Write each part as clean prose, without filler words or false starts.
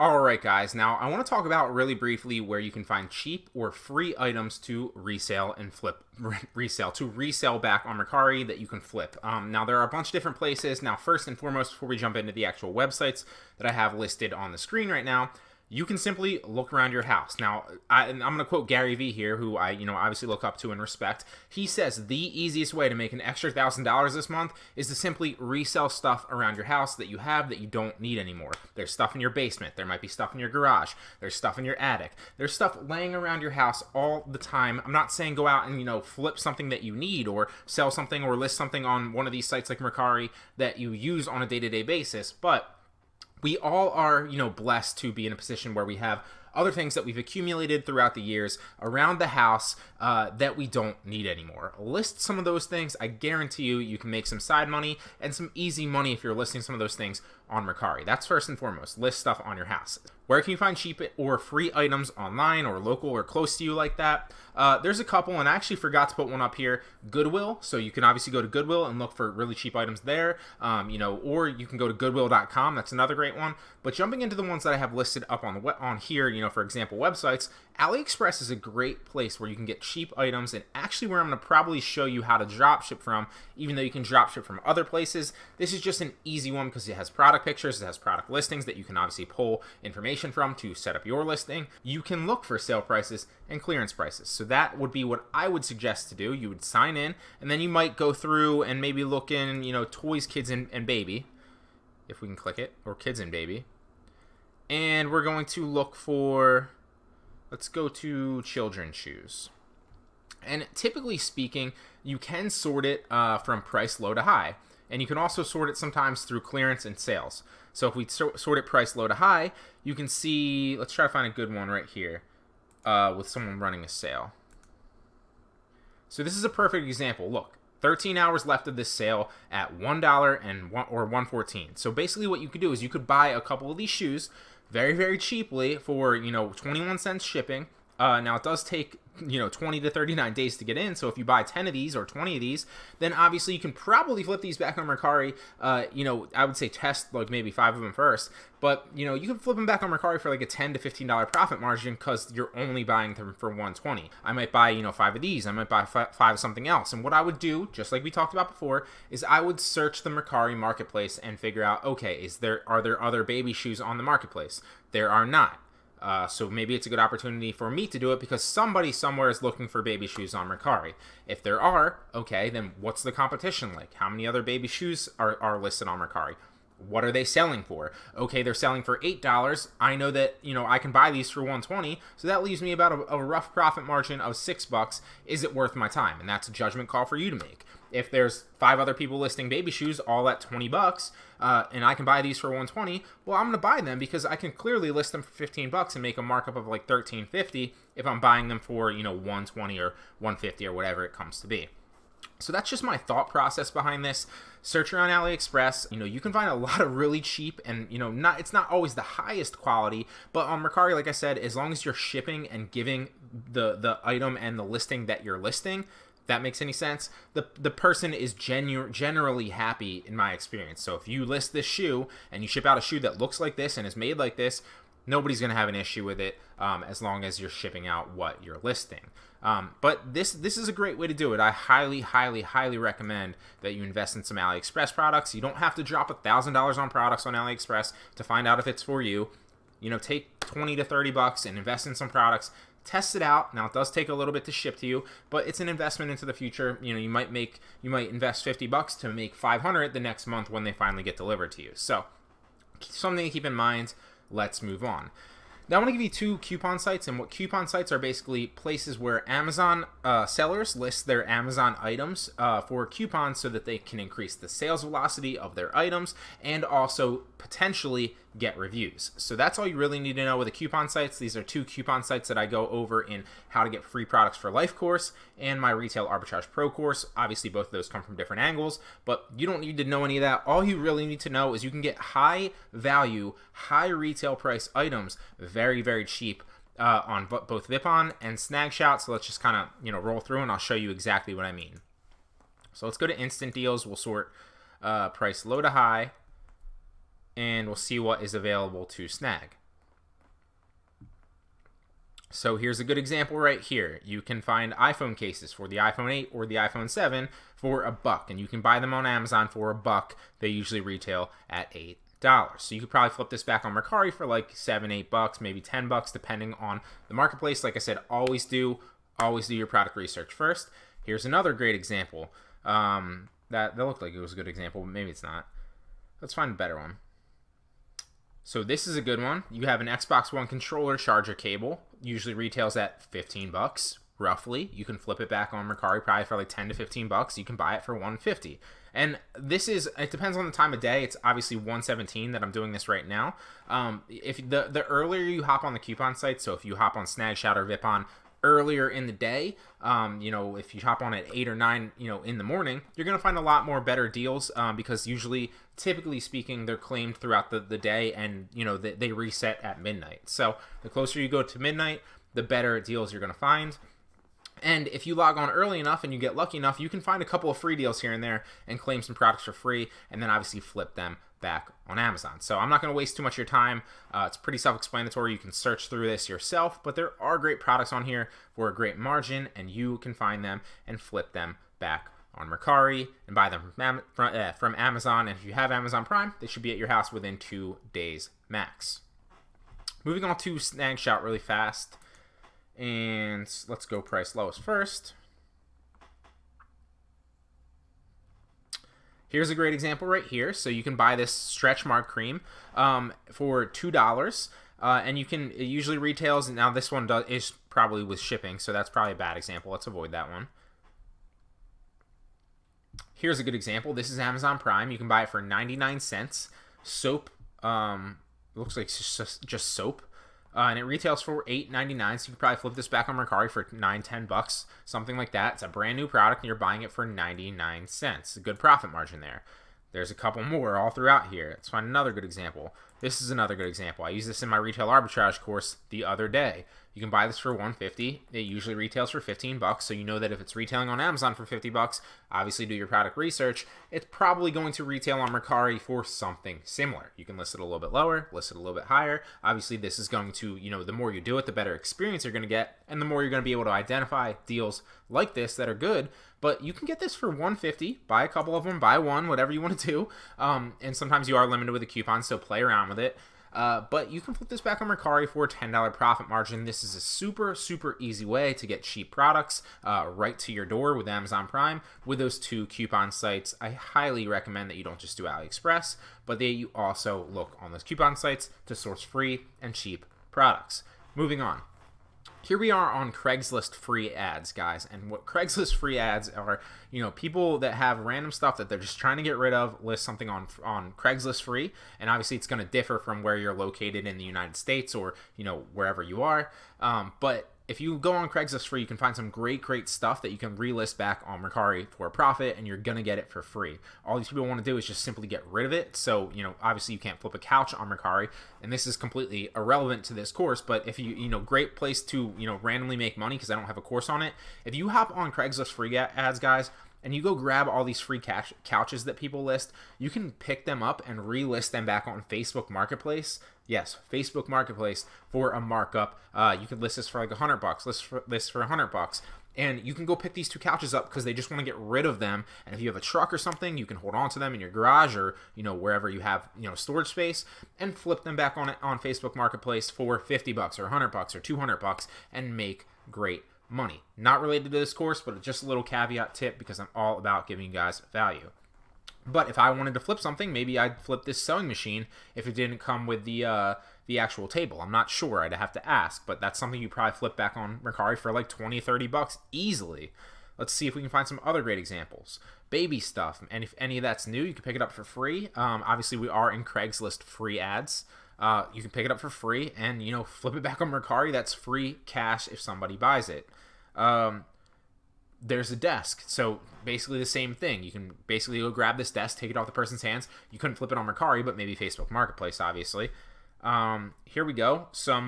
Alright guys, now I want to talk about really briefly where you can find cheap or free items to resell and flip, to resell back on Mercari that you can flip. Now there are a bunch of different places. Now first and foremost, before we jump into the actual websites that I have listed on the screen right now, you can simply look around your house. Now, I'm going to quote Gary Vee here, who I, obviously look up to and respect. He says the easiest way to make an extra $1,000 this month is to simply resell stuff around your house that you have that you don't need anymore. There's stuff in your basement. There might be stuff in your garage. There's stuff in your attic. There's stuff laying around your house all the time. I'm not saying go out and, flip something that you need or sell something or list something on one of these sites like Mercari that you use on a day-to-day basis, but we all are, blessed to be in a position where we have other things that we've accumulated throughout the years around the house that we don't need anymore. List some of those things. I guarantee you can make some side money and some easy money if you're listing some of those things on Mercari. That's first and foremost. List stuff on your house. Where can you find cheap or free items online or local or close to you like that? There's a couple, and I actually forgot to put one up here. Goodwill. So you can obviously go to Goodwill and look for really cheap items there. Or you can go to Goodwill.com. That's another great one. But jumping into the ones that I have listed up on here, for example, websites, AliExpress is a great place where you can get cheap items, and actually where I'm going to probably show you how to drop ship from, even though you can drop ship from other places. This is just an easy one because it has product pictures, it has product listings that you can obviously pull information from to set up your listing. You can look for sale prices and clearance prices. So that would be what I would suggest to do. You would sign in, and then you might go through and maybe look in, toys, kids, and baby, if we can click it, or kids and baby. And we're going to look for, let's go to children's shoes. And typically speaking, you can sort it from price low to high. And you can also sort it sometimes through clearance and sales. So if we sort it price low to high, you can see, let's try to find a good one right here with someone running a sale. So this is a perfect example. Look, 13 hours left of this sale at $1 or $1.14. So basically what you could do is you could buy a couple of these shoes very, very cheaply for, 21 cents shipping. Now it does take 20 to 39 days to get in, so if you buy 10 of these or 20 of these, then obviously you can probably flip these back on Mercari. I would say test like maybe 5 of them first, but you can flip them back on Mercari for like a $10 to $15 profit margin because you're only buying them for $120. I might buy 5 of these, I might buy 5 of something else, and what I would do, just like we talked about before, is I would search the Mercari marketplace and figure out, okay, are there other baby shoes on the marketplace? There are not. So maybe it's a good opportunity for me to do it because somebody somewhere is looking for baby shoes on Mercari. If there are, okay, then what's the competition like? How many other baby shoes are listed on Mercari? What are they selling for? Okay, they're selling for $8. I know that, I can buy these for $120, so that leaves me about a rough profit margin of $6. Is it worth my time? And that's a judgment call for you to make. If there's 5 other people listing baby shoes all at $20, and I can buy these for $120, well, I'm going to buy them because I can clearly list them for $15 and make a markup of like $13.50 if I'm buying them for, $120 or $150 or whatever it comes to be. So that's just my thought process behind this. Search around AliExpress. You can find a lot of really cheap and, it's not always the highest quality, but on Mercari, like I said, as long as you're shipping and giving the item and the listing that you're listing, if that makes any sense, the person is generally happy in my experience. So if you list this shoe and you ship out a shoe that looks like this and is made like this, nobody's going to have an issue with it as long as you're shipping out what you're listing. But this is a great way to do it. I highly, highly, highly recommend that you invest in some AliExpress products. You don't have to drop $1,000 on products on AliExpress to find out if it's for you. Take $20 to $30 and invest in some products. Test it out. Now it does take a little bit to ship to you, but it's an investment into the future. You might invest $50 to make $500 the next month when they finally get delivered to you. So something to keep in mind. Let's move on. Now I want to give you 2 coupon sites, and what coupon sites are basically places where Amazon sellers list their Amazon items for coupons so that they can increase the sales velocity of their items and also potentially get reviews. So that's all you really need to know with the coupon sites. These are 2 coupon sites that I go over in How to Get Free Products for Life course and my Retail Arbitrage Pro course. Obviously both of those come from different angles, but you don't need to know any of that. All you really need to know is you can get high value, high retail price items very, very cheap on both Vipon and Snag Shot. So let's just kind of roll through and I'll show you exactly what I mean. So let's go to instant deals. We'll sort price low to high, and we'll see what is available to snag. So here's a good example right here. You can find iPhone cases for the iPhone 8 or the iPhone 7 for $1, and you can buy them on Amazon for $1. They usually retail at $8. So you could probably flip this back on Mercari for like $7, $8, maybe $10, depending on the marketplace. Like I said, always do your product research first. Here's another great example. That looked like it was a good example, but maybe it's not. Let's find a better one. So this is a good one. You have an Xbox One controller charger cable. Usually retails at $15, roughly. You can flip it back on Mercari probably for like $10 to $15. You can buy it for $150. And it depends on the time of day. It's obviously $117 that I'm doing this right now. If the earlier you hop on the coupon site, so if you hop on Snag Shot or Vipon earlier in the day, if you hop on at 8 or 9, in the morning, you're going to find a lot more better deals, because usually, typically speaking, they're claimed throughout the day, and, they reset at midnight. So the closer you go to midnight, the better deals you're going to find. And if you log on early enough and you get lucky enough, you can find a couple of free deals here and there and claim some products for free, and then obviously flip them back on Amazon. So I'm not going to waste too much of your time. It's pretty self-explanatory. You can search through this yourself, but there are great products on here for a great margin, and you can find them and flip them back on Mercari and buy them from Amazon. And if you have Amazon Prime, they should be at your house within 2 days max. Moving on to Snag Shot really fast. And let's go price lowest first. Here's a great example right here. So you can buy this stretch mark cream for $2, and it usually retails. And now this one is probably with shipping, so that's probably a bad example. Let's avoid that one. Here's a good example. This is Amazon Prime. You can buy it for 99 cents. Soap. Looks like it's just soap. And it retails for $8.99, so you can probably flip this back on Mercari for $9-10, something like that. It's a brand new product, and you're buying it for 99 cents. A good profit margin there. There's a couple more all throughout here. Let's find another good example. This is another good example. I used this in my retail arbitrage course the other day. You can buy this for $150. It usually retails for $15, so you know that if it's retailing on Amazon for $50, obviously do your product research. It's probably going to retail on Mercari for something similar. You can list it a little bit lower, list it a little bit higher. Obviously, this is going to, the more you do it, the better experience you're going to get, and the more you're going to be able to identify deals like this that are good. But you can get this for $150. Buy a couple of them, buy one, whatever you want to do. And sometimes you are limited with a coupon, so play around with it. But you can flip this back on Mercari for a $10 profit margin. This is a super, super easy way to get cheap products right to your door with Amazon Prime with those 2 coupon sites. I highly recommend that you don't just do AliExpress, but that you also look on those coupon sites to source free and cheap products. Moving on. Here we are on Craigslist free ads, guys. And what Craigslist free ads are, people that have random stuff that they're just trying to get rid of, list something on Craigslist free. And obviously it's going to differ from where you're located in the United States or, wherever you are. But if you go on Craigslist free, you can find some great stuff that you can relist back on Mercari for a profit, and you're going to get it for free. All these people want to do is just simply get rid of it. So, obviously you can't flip a couch on Mercari, and this is completely irrelevant to this course, but if great place to, randomly make money, because I don't have a course on it. If you hop on Craigslist free ads, guys, and you go grab all these free couches that people list, you can pick them up and relist them back on Facebook Marketplace. Yes, Facebook Marketplace for a markup. You could list this for like $100, list for $100. And you can go pick these 2 couches up because they just want to get rid of them. And if you have a truck or something, you can hold on to them in your garage or, wherever you have, storage space, and flip them back on Facebook Marketplace for $50 or $100 or $200 and make great money. Not related to this course, but just a little caveat tip because I'm all about giving you guys value. But if I wanted to flip something, maybe I'd flip this sewing machine if it didn't come with the actual table. I'm not sure. I'd have to ask, but that's something you probably flip back on Mercari for like $20-30 easily. Let's see if we can find some other great examples. Baby stuff, and if any of that's new, you can pick it up for free. Obviously, we are in Craigslist free ads. You can pick it up for free and, flip it back on Mercari. That's free cash if somebody buys it. There's a desk. So basically the same thing. You can basically go grab this desk, take it off the person's hands. You couldn't flip it on Mercari, but maybe Facebook Marketplace, obviously. Here we go. Some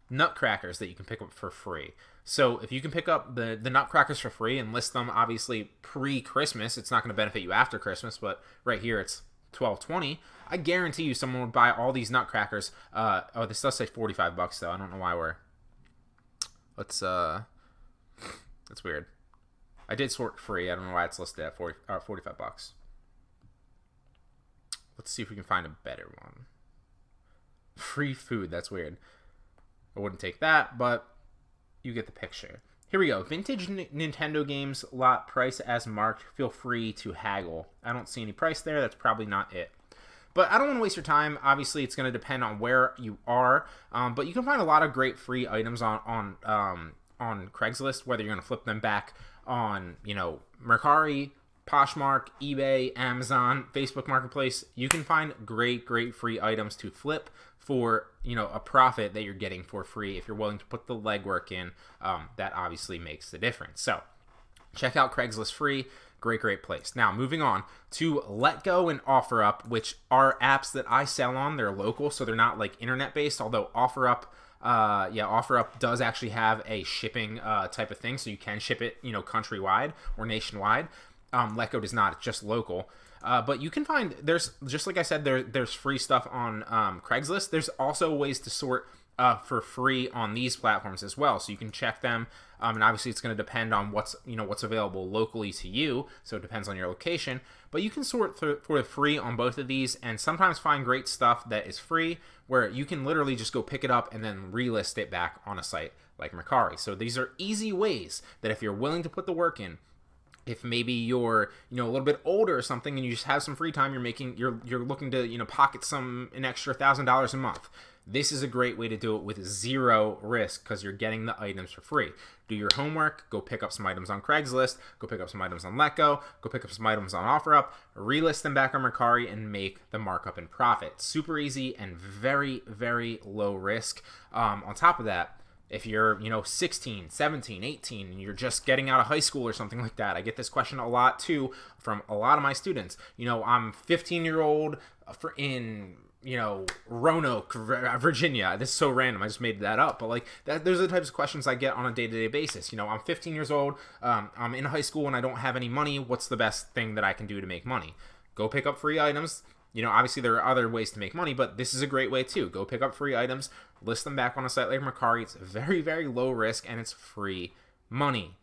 nutcrackers that you can pick up for free. So if you can pick up the nutcrackers for free and list them, obviously pre-Christmas, it's not going to benefit you after Christmas, but right here it's $12.20. I guarantee you someone would buy all these nutcrackers. Oh, this does say $45 though. I don't know why we're Let's that's weird. I did sort free. I don't know why it's listed at 45 bucks. Let's see if we can find a better one. Free food. That's weird. I wouldn't take that, but you get the picture. Here we go. Vintage Nintendo games, lot price as marked. Feel free to haggle. I don't see any price there. That's probably not it. But I don't want to waste your time. Obviously, it's going to depend on where you are. But you can find a lot of great free items on Craigslist, whether you're going to flip them back on, Mercari, Poshmark, eBay, Amazon, Facebook Marketplace. You can find great free items to flip for, a profit that you're getting for free. If you're willing to put the legwork in, that obviously makes the difference. So check out Craigslist free. Great place. Now, moving on to Letgo and OfferUp, which are apps that I sell on. They're local, so they're not like internet-based, although OfferUp does actually have a shipping type of thing, so you can ship it, countrywide or nationwide. Letgo does not. It's just local. But you can find, there's, just like I said, there's free stuff on Craigslist. There's also ways to sort for free on these platforms as well, so you can check them. And obviously, it's going to depend on what's available locally to you. So it depends on your location. But you can sort for free on both of these, and sometimes find great stuff that is free, where you can literally just go pick it up and then relist it back on a site like Mercari. So these are easy ways that if you're willing to put the work in, if maybe you're a little bit older or something and you just have some free time, you're looking to pocket an extra $1,000 a month. This is a great way to do it with zero risk because you're getting the items for free. Do your homework, go pick up some items on Craigslist, go pick up some items on Letgo, go pick up some items on OfferUp, relist them back on Mercari, and make the markup and profit. Super easy and very low risk. On top of that, if you're, 16, 17, 18, and you're just getting out of high school or something like that, I get this question a lot too from a lot of my students. I'm 15-year-old in Roanoke, Virginia. This is so random. I just made that up. But those are the types of questions I get on a day-to-day basis. I'm 15 years old. I'm in high school and I don't have any money. What's the best thing that I can do to make money? Go pick up free items. Obviously there are other ways to make money, but this is a great way too. Go pick up free items, list them back on a site like Mercari. It's very low risk and it's free money.